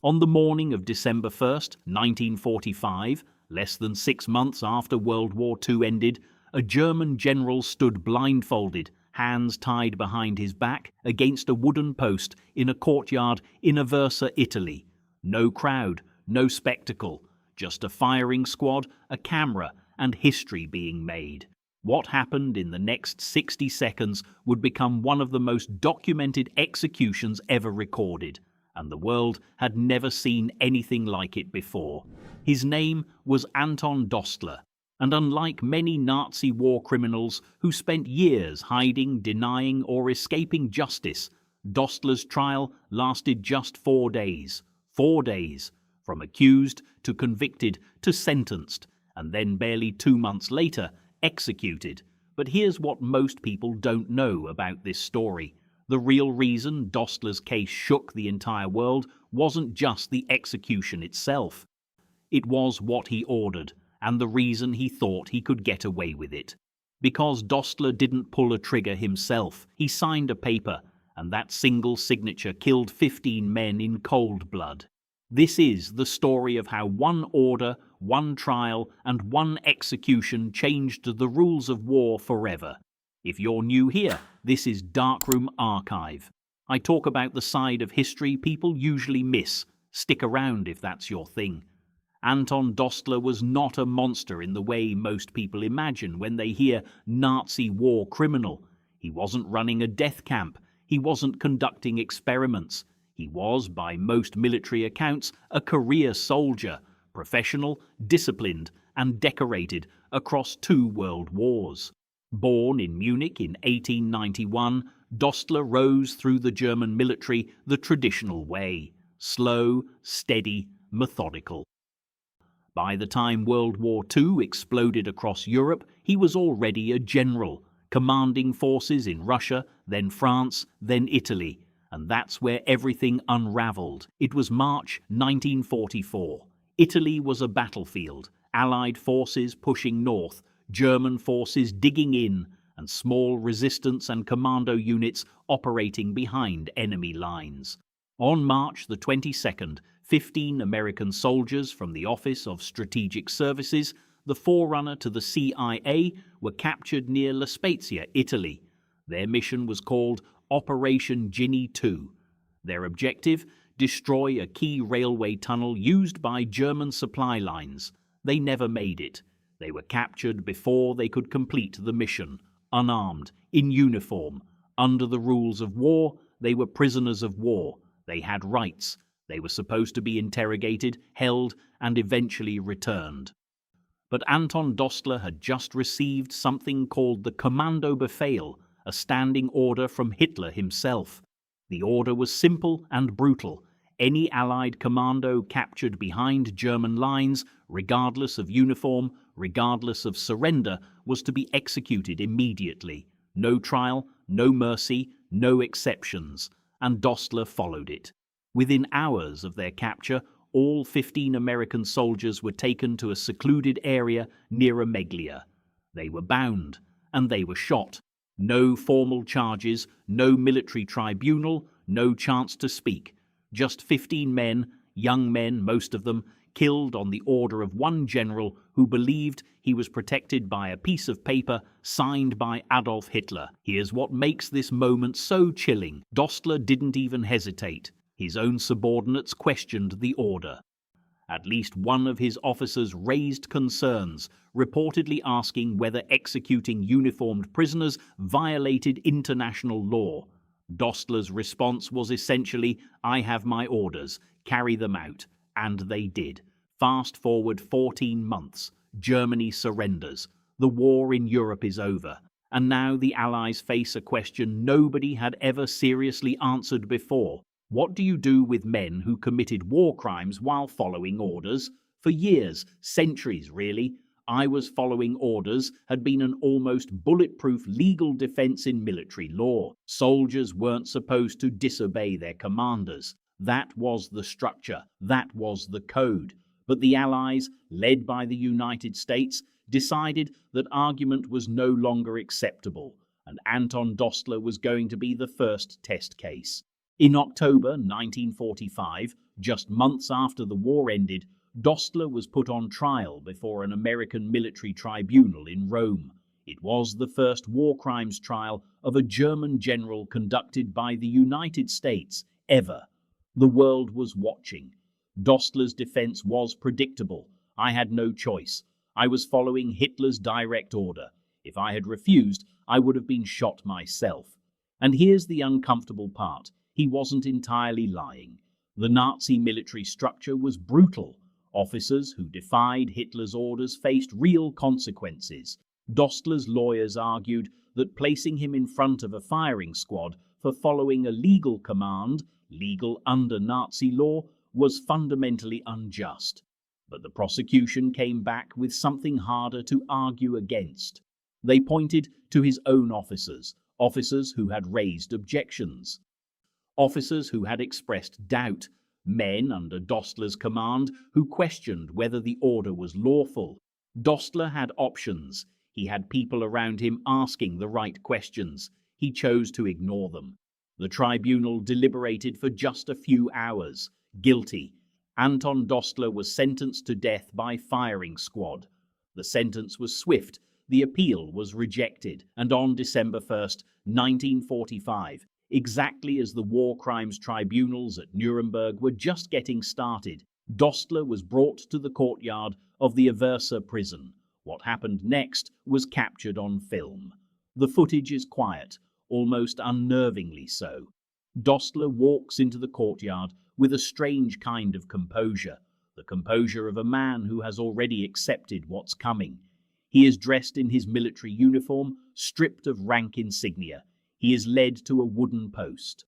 On the morning of December 1st, 1945, less than 6 months after World War II ended, a German general stood blindfolded, hands tied behind his back, against a wooden post in a courtyard in Aversa, Italy. No crowd, no spectacle, just a firing squad, a camera, and history being made. What happened in the next 60 seconds would become one of the most documented executions ever recorded, and the world had never seen anything like it before. His name was Anton Dostler, and unlike many Nazi war criminals who spent years hiding, denying, or escaping justice, Dostler's trial lasted just 4 days. 4 days, from accused to convicted to sentenced, and then barely 2 months later, executed. But here's what most people don't know about this story. The real reason Dostler's case shook the entire world wasn't just the execution itself. It was what he ordered, and the reason he thought he could get away with it. Because Dostler didn't pull a trigger himself, he signed a paper, and that single signature killed 15 men in cold blood. This is the story of how one order, one trial, and one execution changed the rules of war forever. If you're new here, this is Darkroom Archive. I talk about the side of history people usually miss. Stick around if that's your thing. Anton Dostler was not a monster in the way most people imagine when they hear Nazi war criminal. He wasn't running a death camp. He wasn't conducting experiments. He was, by most military accounts, a career soldier, professional, disciplined, and decorated across 2 world wars. Born in Munich in 1891, Dostler rose through the German military the traditional way: slow, steady, methodical. By the time World War II exploded across Europe, he was already a general, commanding forces in Russia, then France, then Italy, and that's where everything unraveled. It was March 1944. Italy was a battlefield, Allied forces pushing north, German forces digging in, and small resistance and commando units operating behind enemy lines. On March the 22nd, 15 American soldiers from the Office of Strategic Services, the forerunner to the CIA, were captured near Spezia, Italy. Their mission was called Operation Ginny II. Their objective: destroy a key railway tunnel used by German supply lines. They never made it. They were captured before they could complete the mission, unarmed, in uniform. Under the rules of war, they were prisoners of war. They had rights. They were supposed to be interrogated, held, and eventually returned. But Anton Dostler had just received something called the Kommando Befehl, a standing order from Hitler himself. The order was simple and brutal. Any Allied commando captured behind German lines, regardless of uniform, regardless of surrender, was to be executed immediately. No trial, no mercy, no exceptions. And Dostler followed it. Within hours of their capture, all 15 American soldiers were taken to a secluded area near Meglia. They were bound, and they were shot. No formal charges, no military tribunal, no chance to speak. Just 15 men, young men, most of them, killed on the order of one general who believed he was protected by a piece of paper signed by Adolf Hitler. Here's what makes this moment so chilling. Dostler didn't even hesitate. His own subordinates questioned the order. At least one of his officers raised concerns, reportedly asking whether executing uniformed prisoners violated international law. Dostler's response was essentially, "I have my orders, carry them out." And they did. Fast forward 14 months. Germany surrenders. The war in Europe is over. And now the Allies face a question nobody had ever seriously answered before. What do you do with men who committed war crimes while following orders? For years, centuries really, I was following orders had been an almost bulletproof legal defense in military law. Soldiers weren't supposed to disobey their commanders. That was the structure. That was the code. But the Allies, led by the United States, decided that argument was no longer acceptable, and Anton Dostler was going to be the first test case. In October 1945, just months after the war ended, Dostler was put on trial before an American military tribunal in Rome. It was the first war crimes trial of a German general conducted by the United States ever. The world was watching. Dostler's defense was predictable. I had no choice. I was following Hitler's direct order. If I had refused, I would have been shot myself. And here's the uncomfortable part. He wasn't entirely lying. The Nazi military structure was brutal. Officers who defied Hitler's orders faced real consequences. Dostler's lawyers argued that placing him in front of a firing squad for following a legal command, legal under Nazi law, was fundamentally unjust. But the prosecution came back with something harder to argue against. They pointed to his own officers, officers who had raised objections, officers who had expressed doubt, men under Dostler's command who questioned whether the order was lawful. Dostler had options. He had people around him asking the right questions. He chose to ignore them. The tribunal deliberated for just a few hours. Guilty. Anton Dostler was sentenced to death by firing squad. The sentence was swift. The appeal was rejected, and on December 1st, 1945, exactly as the war crimes tribunals at Nuremberg were just getting started, Dostler was brought to the courtyard of the Aversa prison. What happened next was captured on film. The footage is quiet, almost unnervingly so. Dostler walks into the courtyard with a strange kind of composure, the composure of a man who has already accepted what's coming. He is dressed in his military uniform, stripped of rank insignia. He is led to a wooden post.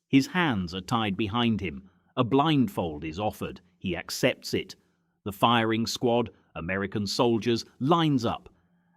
His hands are tied behind him. A blindfold is offered. He accepts it. The firing squad, American soldiers, lines up.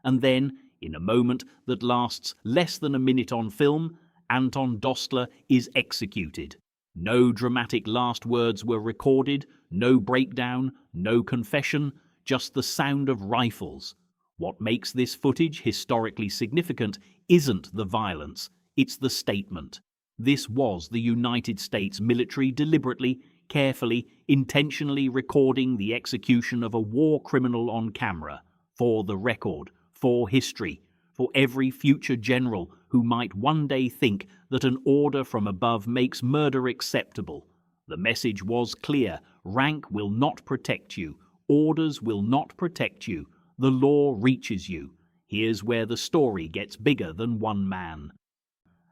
And then, in a moment that lasts less than a minute on film, Anton Dostler is executed. No dramatic last words were recorded, no breakdown, no confession, just the sound of rifles. What makes this footage historically significant isn't the violence, it's the statement. This was the United States military deliberately, carefully, intentionally recording the execution of a war criminal on camera, for the record, for history, for every future general who might one day think that an order from above makes murder acceptable. The message was clear: rank will not protect you, orders will not protect you, the law reaches you. Here's where the story gets bigger than one man.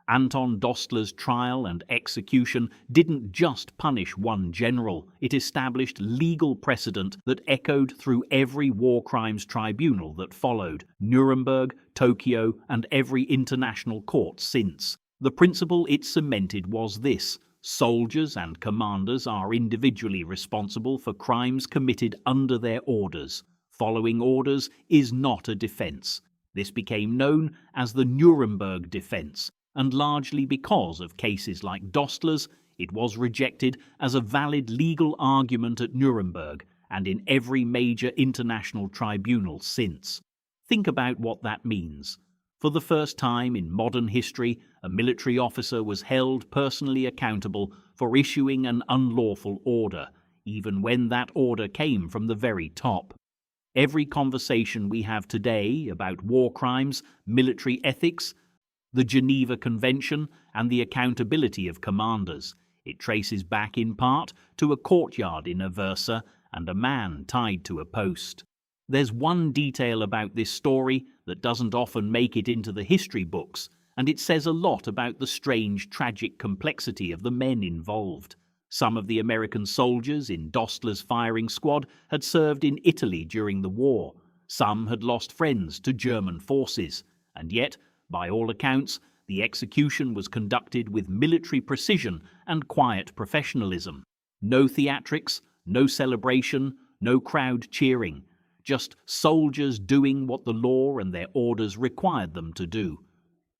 Anton Dostler's trial and execution didn't just punish one general, it established legal precedent that echoed through every war crimes tribunal that followed, Nuremberg, Tokyo, and every international court since. The principle it cemented was this: soldiers and commanders are individually responsible for crimes committed under their orders. Following orders is not a defense. This became known as the Nuremberg defense, and largely because of cases like Dostler's, it was rejected as a valid legal argument at Nuremberg and in every major international tribunal since. Think about what that means. For the first time in modern history, a military officer was held personally accountable for issuing an unlawful order, even when that order came from the very top. Every conversation we have today about war crimes, military ethics, the Geneva Convention, and the accountability of commanders, it traces back in part to a courtyard in Aversa and a man tied to a post. There's one detail about this story that doesn't often make it into the history books, and it says a lot about the strange, tragic complexity of the men involved. Some of the American soldiers in Dostler's firing squad had served in Italy during the war. Some had lost friends to German forces, and yet, by all accounts, the execution was conducted with military precision and quiet professionalism. No theatrics, no celebration, no crowd cheering. Just soldiers doing what the law and their orders required them to do.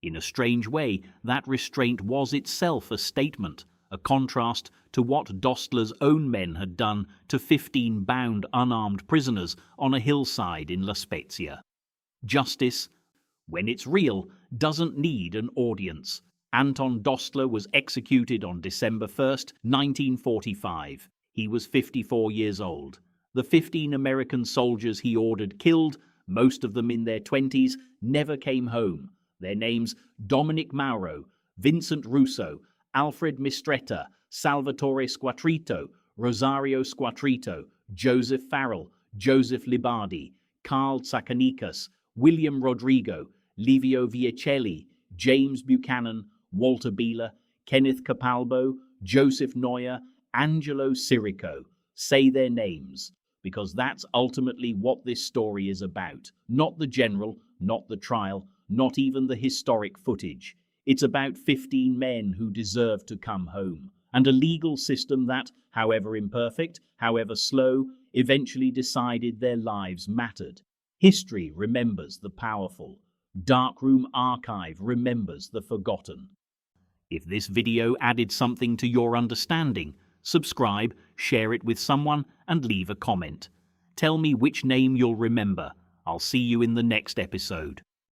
In a strange way, that restraint was itself a statement, a contrast to what Dostler's own men had done to 15 bound unarmed prisoners on a hillside in Spezia. Justice, when it's real, doesn't need an audience. Anton Dostler was executed on December 1st, 1945. He was 54 years old. The 15 American soldiers he ordered killed, most of them in their 20s, never came home. Their names: Dominic Mauro, Vincent Russo, Alfred Mistretta, Salvatore Squatrito, Rosario Squatrito, Joseph Farrell, Joseph Libardi, Carl Tsakanikas, William Rodrigo, Livio Viacelli, James Buchanan, Walter Beeler, Kenneth Capalbo, Joseph Neuer, Angelo Sirico. Say their names, because that's ultimately what this story is about. Not the general, not the trial, not even the historic footage. It's about 15 men who deserve to come home, and a legal system that, however imperfect, however slow, eventually decided their lives mattered. History remembers the powerful. Darkroom Archive remembers the forgotten. If this video added something to your understanding, subscribe, share it with someone, and leave a comment. Tell me which name you'll remember. I'll see you in the next episode.